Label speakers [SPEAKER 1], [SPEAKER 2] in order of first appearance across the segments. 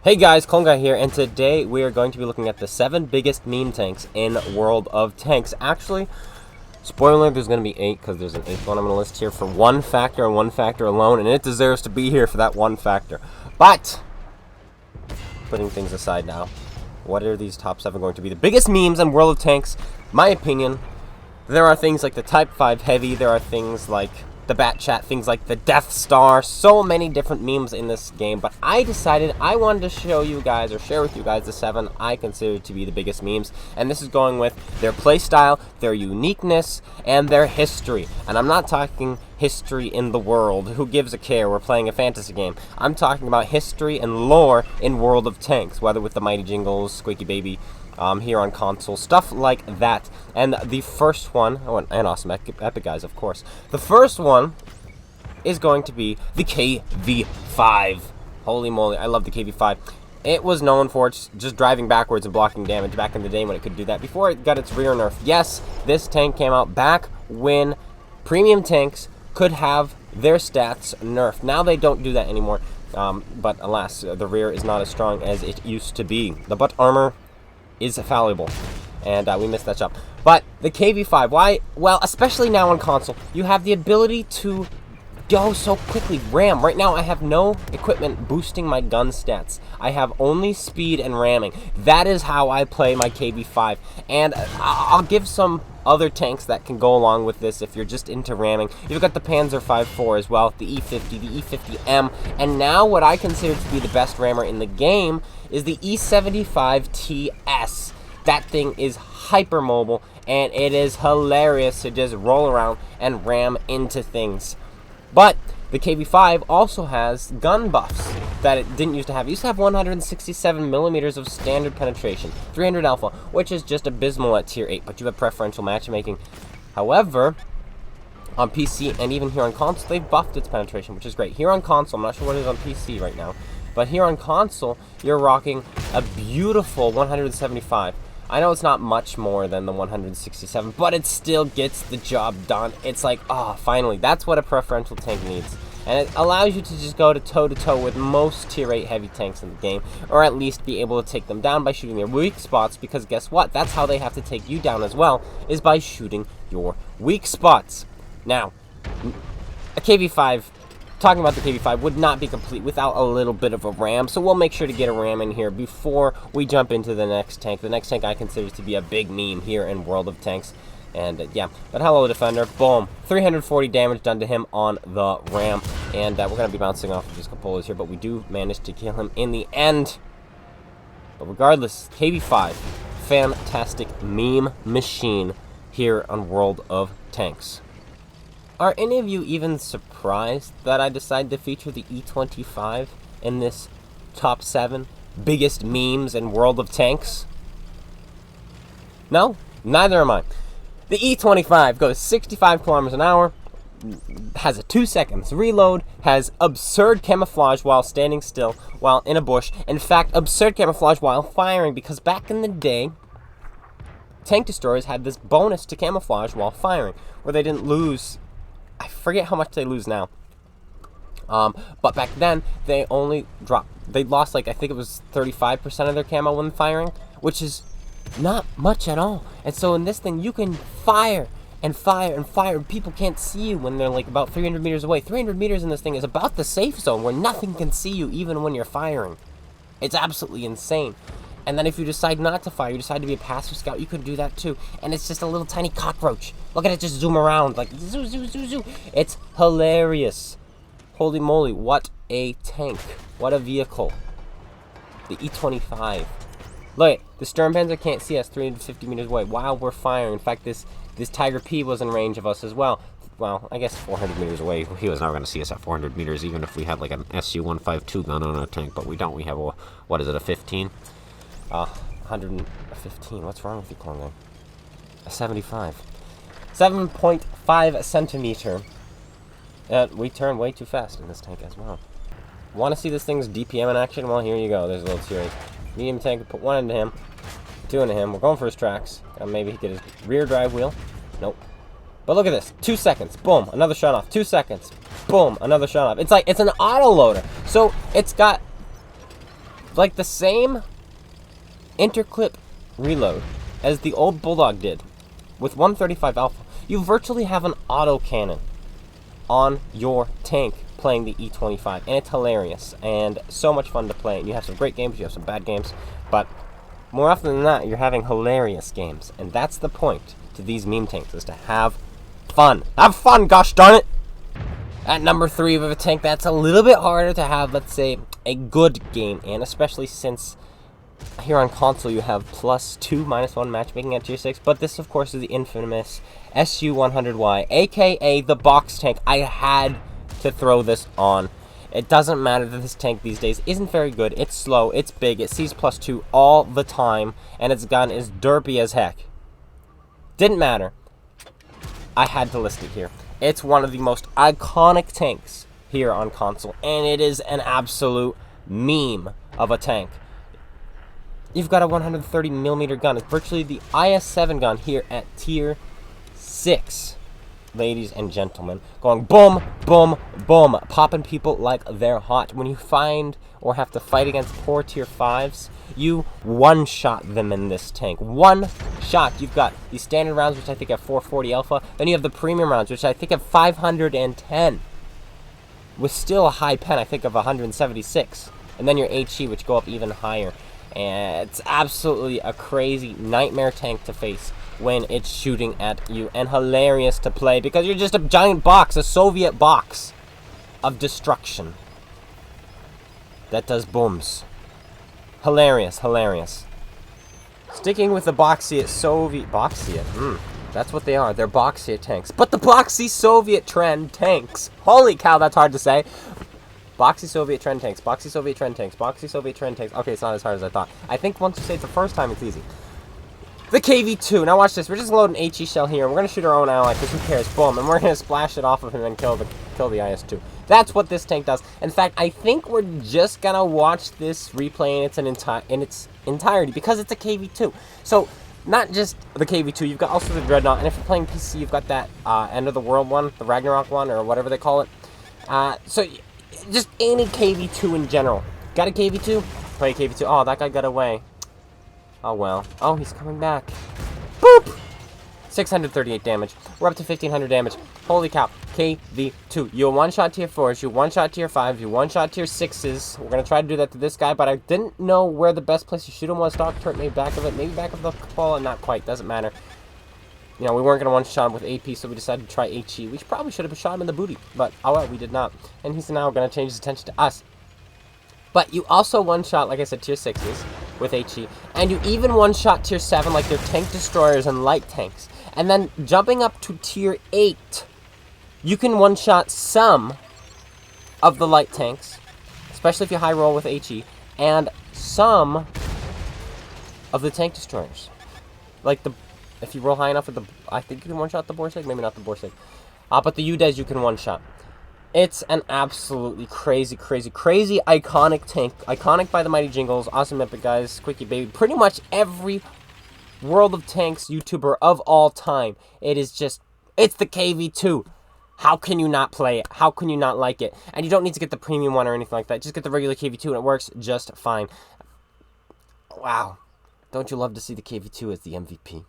[SPEAKER 1] Hey guys, Clone Guy here, and today we are going to be looking at the 7 biggest meme tanks in World of Tanks. Actually, spoiler alert, there's going to be 8 because there's an 8th one I'm going to list here for one factor and one factor alone, and it deserves to be here for that one factor. But, putting things aside now, what are these top 7 going to be? The biggest memes in World of Tanks, my opinion, there are things like the Type 5 Heavy, there are things like the Bat Chat, things like the Death Star, so many different memes in this game, but I decided I wanted to show you guys, or share with you guys, the 7 I consider to be the biggest memes, and this is going with their playstyle, their uniqueness, and their history. And I'm not talking history in the world, who gives a care, we're playing a fantasy game. I'm talking about history and lore in World of Tanks, whether with the Mighty Jingles, Squeaky Baby, here on console, stuff like that. And the first one, and awesome epic guys, of course. The first one is going to be the KV5. Holy moly, I love the KV5. It was known for just driving backwards and blocking damage back in the day when it could do that, before it got its rear nerf. Yes, this tank came out back when premium tanks could have their stats nerfed. Now they don't do that anymore, but alas, the rear is not as strong as it used to be. The butt armor is fallible, and we missed that jump. But the KV5, why? Well, especially now on console, you have the ability to go so quickly. Ram. Right now, I have no equipment boosting my gun stats. I have only speed and ramming. That is how I play my KV5. And I'll give some other tanks that can go along with this if you're just into ramming. You've got the Panzer 5.4 as well, the E50, the E50M, and now what I consider to be the best rammer in the game is the E75TS. That thing is hyper mobile, and it is hilarious to just roll around and ram into things. But the KV5 also has gun buffs that it didn't used to have. It used to have 167 millimeters of standard penetration, 300 alpha, which is just abysmal at tier 8, but you have preferential matchmaking. However, on PC and even here on console, they've buffed its penetration, which is great. Here on console, I'm not sure what it is on PC right now, but here on console, you're rocking a beautiful 175. I know it's not much more than the 167, but it still gets the job done. It's like, oh, finally, that's what a preferential tank needs. And it allows you to just go toe-to-toe with most tier 8 heavy tanks in the game, or at least be able to take them down by shooting their weak spots, because guess what? That's how they have to take you down as well, is by shooting your weak spots. Now, a KV5, talking about the KV5, would not be complete without a little bit of a ram, so we'll make sure to get a ram in here before we jump into the next tank. The next tank I consider to be a big meme here in World of Tanks. And yeah, but hello, Defender. Boom. 340 damage done to him on the ram. And we're going to be bouncing off of his cupolas here, but we do manage to kill him in the end. But regardless, KV5, fantastic meme machine here on World of Tanks. Are any of you even surprised that I decided to feature the E25 in this top 7 biggest memes in World of Tanks? No? Neither am I. The E25 goes 65 kilometers an hour, has a 2 seconds reload, has absurd camouflage while standing still, while in a bush. In fact, absurd camouflage while firing, because back in the day, tank destroyers had this bonus to camouflage while firing, where they didn't lose, I forget how much they lose now. But back then, they only they lost, like, I think it was 35% of their camo when firing, which is not much at all. And so in this thing, you can fire and fire and fire. People can't see you when they're like about 300 meters away. 300 meters in this thing is about the safe zone where nothing can see you even when you're firing. It's absolutely insane. And then if you decide not to fire, you decide to be a passive scout, you can do that too. And it's just a little tiny cockroach. Look at it just zoom around, like zoo, zoo, zoo, zoo. It's hilarious. Holy moly, what a tank. What a vehicle. The E25. Look, the Sturmpanzer can't see us 350 meters away while we're firing. In fact, this Tiger P was in range of us as well. Well, I guess 400 meters away. He was not going to see us at 400 meters, even if we had like an SU-152 gun on our tank. But we don't. We have a, what is it, a 15? 115. What's wrong with you, Clone Guy? A 75. 7.5 centimeter. We turn way too fast in this tank as well. Want to see this thing's DPM in action? Well, here you go. There's a little tier 8. Medium tank, put 1 into him, 2 into him. We're going for his tracks. Maybe he get his rear drive wheel. Nope. But look at this. 2 seconds. Boom. Another shot off. 2 seconds. Boom. Another shot off. It's like, it's an auto loader. So it's got like the same interclip reload as the old Bulldog did with 135 Alpha. You virtually have an autocannon on your tank playing the E25, and it's hilarious and so much fun to play. And you have some great games, you have some bad games, but more often than not, you're having hilarious games, and that's the point to these meme tanks, is to have fun. Have fun, gosh darn it! At number 3 of a tank that's a little bit harder to have, let's say, a good game in, especially since here on console you have +2, -1 matchmaking at tier 6, but this of course is the infamous SU-100Y, aka the box tank. I had to throw this on. It doesn't matter that this tank these days isn't very good, it's slow, it's big, it sees +2 all the time, and its gun is derpy as heck. Didn't matter. I had to list it here. It's one of the most iconic tanks here on console, and it is an absolute meme of a tank. You've got a 130mm gun. It's virtually the IS-7 gun here at tier 6, ladies and gentlemen. Going boom, boom, boom, popping people like they're hot. When you find or have to fight against poor tier 5s, you one-shot them in this tank. One shot. You've got the standard rounds, which I think have 440 alpha. Then you have the premium rounds, which I think have 510. With still a high pen, I think, of 176. And then your HE, which go up even higher. And it's absolutely a crazy nightmare tank to face when it's shooting at you. And hilarious to play because you're just a giant box, a Soviet box of destruction that does booms. Hilarious, hilarious. Sticking with the boxy Soviet... Boxy, that's what they are. They're boxy tanks. But the boxy Soviet trend tanks. Holy cow, that's hard to say. Boxy Soviet trend tanks. Boxy Soviet trend tanks. Boxy Soviet trend tanks. Okay, it's not as hard as I thought. I think once you say it the first time, it's easy. The KV-2. Now watch this. We're just loading an HE shell here. And we're going to shoot our own ally because who cares? Boom. And we're going to splash it off of him and kill the IS-2. That's what this tank does. In fact, I think we're just going to watch this replay in its entirety because it's a KV-2. So, not just the KV-2. You've got also the Dreadnought. And if you're playing PC, you've got that End of the World one, the Ragnarok one, or whatever they call it. So, just any KV-2 in general. Got a KV-2? Play a KV-2. Oh, that guy got away. Oh, well. Oh, he's coming back. Boop! 638 damage. We're up to 1,500 damage. Holy cow. KV-2. You one-shot tier 4s. You one-shot tier 5s. You one-shot tier 6s. We're going to try to do that to this guy, but I didn't know where the best place to shoot him was. Stock turret, maybe back of it. Maybe back of the ball. Not quite. Doesn't matter. You know, we weren't going to one-shot him with AP, so we decided to try HE. We probably should have shot him in the booty, but oh well, we did not. And he's now going to change his attention to us. But you also one-shot, like I said, tier 6s with HE. And you even one-shot tier 7 like their tank destroyers and light tanks. And then jumping up to tier 8, you can one-shot some of the light tanks, especially if you high roll with HE, and some of the tank destroyers. Like if you roll high enough with the... I think you can one-shot the Borsig. Maybe not the Borsig. But the UDES you can one-shot. It's an absolutely crazy, crazy, crazy iconic tank. Iconic by the mighty jingles. Awesome epic guys. Quickie baby. Pretty much every World of Tanks YouTuber of all time. It is just... It's the KV-2. How can you not play it? How can you not like it? And you don't need to get the premium one or anything like that. Just get the regular KV-2 and it works just fine. Wow. Don't you love to see the KV-2 as the MVP?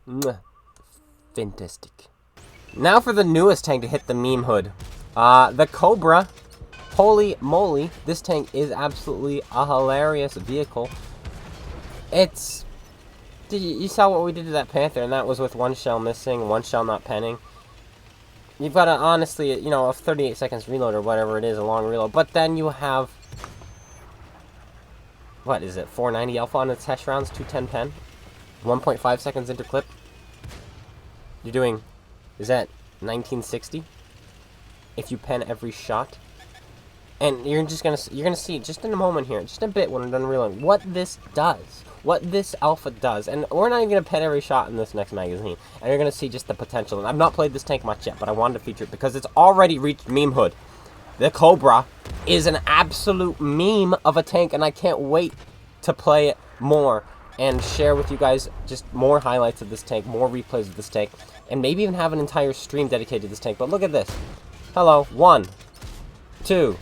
[SPEAKER 1] Mwah. Fantastic. Now for the newest tank to hit the meme hood. The Cobra. Holy moly. This tank is absolutely a hilarious vehicle. It's... You saw what we did to that Panther, and that was with one shell missing, one shell not penning. You've got to honestly, you know, a 38 seconds reload or whatever it is, a long reload. But then you have... What is it? 490 alpha on its test rounds, 210 pen. 1.5 seconds into clip. You're doing, is that 1960? If you pen every shot. And you're gonna see just in a moment here, just a bit when I'm done reloading, what this does. What this alpha does. And we're not even gonna pen every shot in this next magazine. And you're gonna see just the potential. And I've not played this tank much yet, but I wanted to feature it because it's already reached meme hood. The Cobra is an absolute meme of a tank, and I can't wait to play it more and share with you guys just more highlights of this tank, more replays of this tank, and maybe even have an entire stream dedicated to this tank. But look at this. Hello. 1, 2,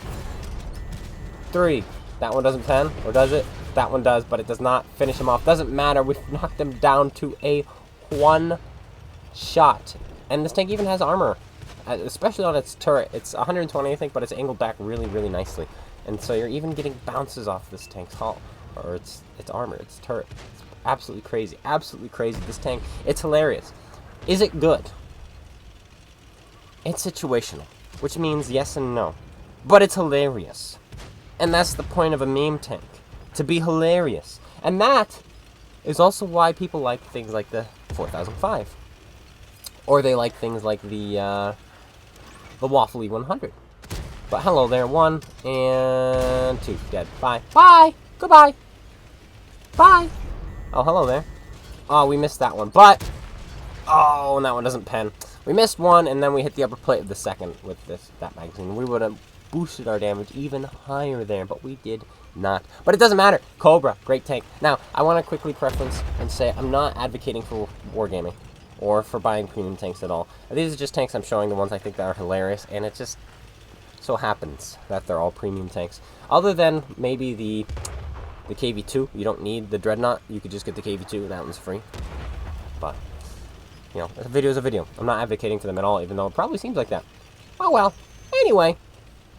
[SPEAKER 1] 3. That one doesn't pen, or does it? That one does, but it does not finish him off. Doesn't matter. We've knocked him down to a 1 shot. And this tank even has armor, especially on its turret. It's 120, I think, but it's angled back really, really nicely. And so you're even getting bounces off this tank's hull, or its armor, its turret. It's absolutely crazy. Absolutely crazy. This tank, it's hilarious. Is it good? It's situational, which means yes and no. But it's hilarious. And that's the point of a meme tank, to be hilarious. And that is also why people like things like the 4005. Or they like things like the Waffle E100. But hello there, 1 and 2, dead. Bye. Bye! Goodbye! Bye! Oh, hello there. Oh, we missed that one, but... Oh, and that one doesn't pen. We missed one, and then we hit the upper plate of the second with that magazine. We would have boosted our damage even higher there, but we did not. But it doesn't matter. Cobra, great tank. Now, I want to quickly preference and say I'm not advocating for wargaming or for buying premium tanks at all. These are just tanks I'm showing, the ones I think that are hilarious, and it just so happens that they're all premium tanks. Other than maybe the KV-2. You don't need the Dreadnought. You could just get the KV-2. That one's free. But, you know, a video is a video. I'm not advocating for them at all, even though it probably seems like that. Oh, well. Anyway,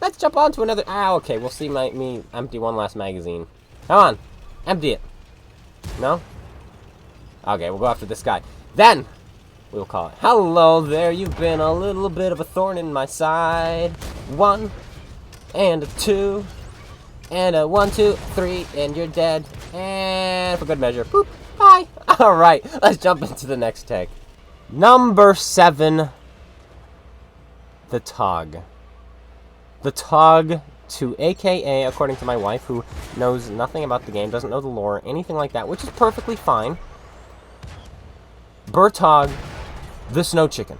[SPEAKER 1] let's jump on to another... okay, we'll see me empty one last magazine. Come on. Empty it. No? Okay, we'll go after this guy. Then, we'll call it. Hello there, you've been a little bit of a thorn in my side. 1, and a 2, and a 1, 2, 3, and you're dead. And for good measure, boop, bye. Alright, let's jump into the next tank. Number 7, the Tog. The Tog 2, aka, according to my wife, who knows nothing about the game, doesn't know the lore, anything like that, which is perfectly fine. Bertog, the Snow Chicken.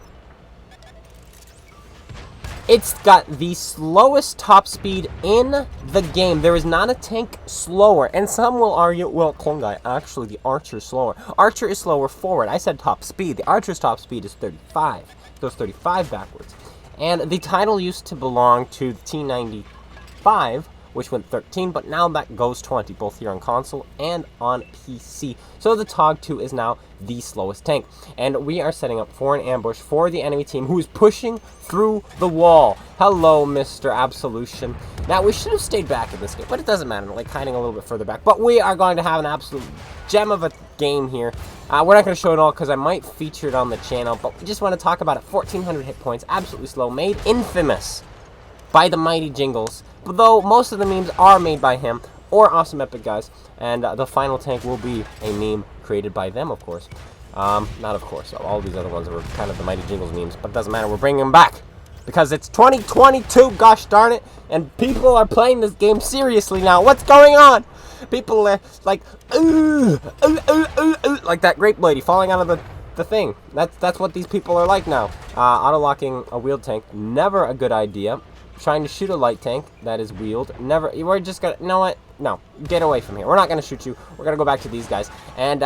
[SPEAKER 1] It's got the slowest top speed in the game. There is not a tank slower. And some will argue, well, clone guy, actually the Archer is slower. Archer is slower forward. I said top speed. The Archer's top speed is 35. It goes 35 backwards. And the title used to belong to the T95, which went 13, but now that goes 20, both here on console and on PC. So the Tog 2 is now the slowest tank. And we are setting up for an ambush for the enemy team who is pushing through the wall. Hello, Mr. Absolution. Now, we should have stayed back in this game, but it doesn't matter. Like, hiding a little bit further back. But we are going to have an absolute gem of a game here. We're not going to show it all because I might feature it on the channel, but we just want to talk about it. 1,400 hit points, absolutely slow, made infamous by the mighty Jingles. Though most of the memes are made by him or Awesome Epic guys, and the final tank will be a meme created by them, of course. Not of course, all these other ones were kind of the mighty Jingles memes, but it doesn't matter, we're bringing them back because it's 2022, gosh darn it, and people are playing this game seriously now. What's going on? People are like, ooh, ooh, ooh, ooh, ooh, like that grape lady falling out of the thing. That's what these people are like now. Auto-locking a wheeled tank, never a good idea. Trying to shoot a light tank that is wheeled, never. We're just gonna, you know what? No, get away from here. We're not gonna shoot you. We're gonna go back to these guys. And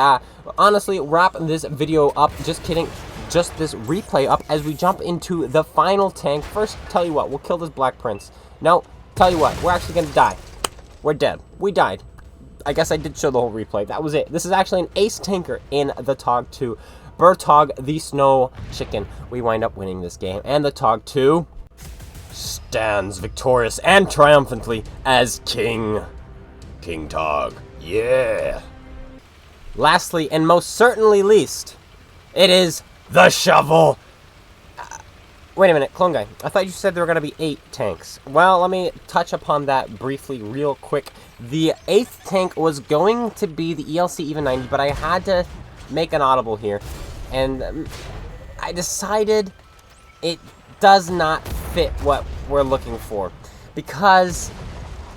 [SPEAKER 1] honestly, wrap this video up. Just kidding. Just this replay up as we jump into the final tank. First, tell you what, we'll kill this Black Prince. No, tell you what, we're actually gonna die. We're dead. We died. I guess I did show the whole replay. That was it. This is actually an ace tanker in the Tog 2. Bertog, the Snow Chicken. We wind up winning this game. And the Tog 2 stands victorious and triumphantly as King Tog. Yeah. Lastly, and most certainly least, it is the Shovel. Wait a minute, clone guy. I thought you said there were going to be 8 tanks. Well, let me touch upon that briefly, real quick. The 8th tank was going to be the ELC Even 90, but I had to make an audible here, and I decided it does not fit what we're looking for, because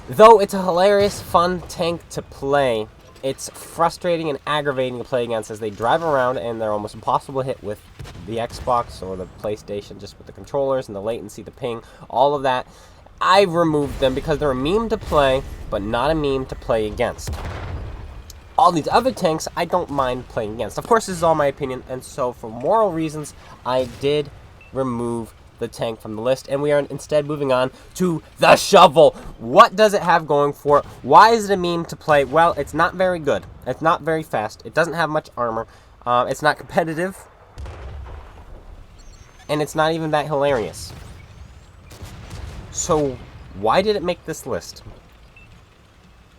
[SPEAKER 1] though it's a hilarious, fun tank to play, it's frustrating and aggravating to play against as they drive around and they're almost impossible to hit with the Xbox or the PlayStation, just with the controllers and the latency, the ping, all of that. I've removed them because they're a meme to play, but not a meme to play against. All these other tanks, I don't mind playing against. Of course, this is all my opinion, and so for moral reasons, I did remove the tank from the list, and we are instead moving on to the shovel. What does it have going for it? Why is it a meme to play? Well, it's not very good. It's not very fast. It doesn't have much armor. It's not competitive. And it's not even that hilarious. So, why did it make this list?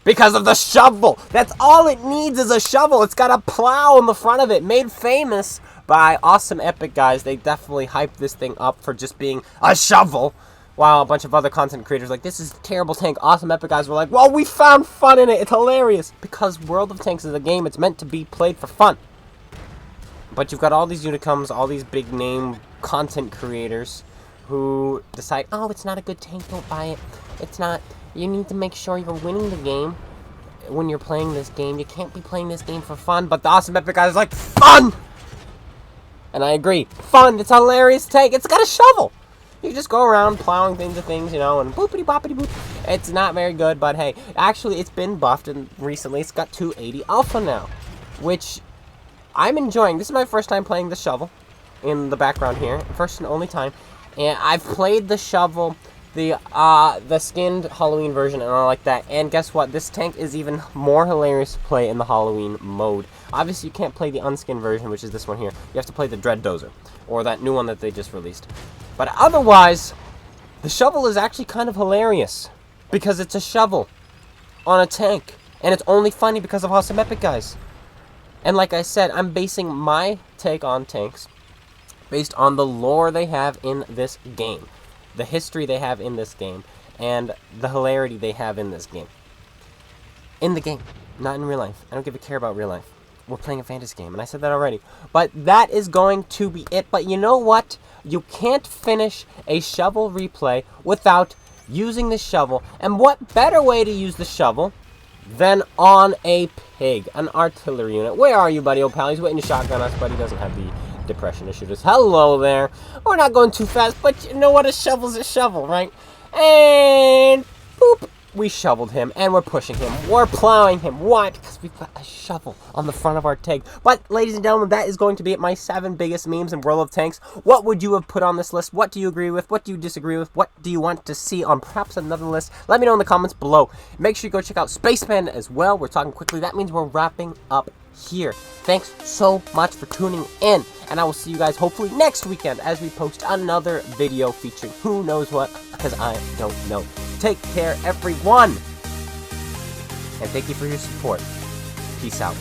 [SPEAKER 1] Because of the shovel! That's all it needs is a shovel! It's got a plow on the front of it, made famous by Awesome Epic guys. They definitely hyped this thing up for just being a shovel, while a bunch of other content creators like, this is a terrible tank. Awesome Epic guys were like, well, we found fun in it, it's hilarious! Because World of Tanks is a game, it's meant to be played for fun. But you've got all these Unicums, all these big name content creators who decide, oh, it's not a good tank, don't buy it. It's not, you need to make sure you're winning the game when you're playing this game. You can't be playing this game for fun. But the Awesome Epic guys is like, fun! And I agree, fun, it's a hilarious tank. It's got a shovel. You just go around plowing things to things, you know, and boopity boppity boop. It's not very good, but hey, actually it's been buffed, and recently it's got 280 alpha now, which I'm enjoying. This is my first time playing the shovel in the background here. First and only time. And I've played the shovel, the skinned Halloween version and all like that. And guess what? This tank is even more hilarious to play in the Halloween mode. Obviously, you can't play the unskinned version, which is this one here. You have to play the Dread Dozer, or that new one that they just released. But otherwise, the shovel is actually kind of hilarious because it's a shovel on a tank. And it's only funny because of Awesome Epic guys. And like I said, I'm basing my take on tanks based on the lore they have in this game, the history they have in this game, and the hilarity they have in this game. In the game, not in real life. I don't give a care about real life. We're playing a fantasy game, and I said that already. But that is going to be it. But you know what? You can't finish a shovel replay without using the shovel. And what better way to use the shovel than on a pig, an artillery unit? Where are you, buddy, old pal? He's waiting to shotgun us, but he doesn't have the depression to shoot us. Hello there. We're not going too fast, but you know what? A shovel's a shovel, right? And boop. We shoveled him, and we're pushing him. We're plowing him. Why? Because we've got a shovel on the front of our tank. But, ladies and gentlemen, that is going to be it. My 7 biggest memes in World of Tanks. What would you have put on this list? What do you agree with? What do you disagree with? What do you want to see on perhaps another list? Let me know in the comments below. Make sure you go check out SpaceBANDIT as well. We're talking quickly. That means we're wrapping up here. Thanks so much for tuning in. And I will see you guys hopefully next weekend as we post another video featuring who knows what, because I don't know. Take care, everyone. And thank you for your support. Peace out.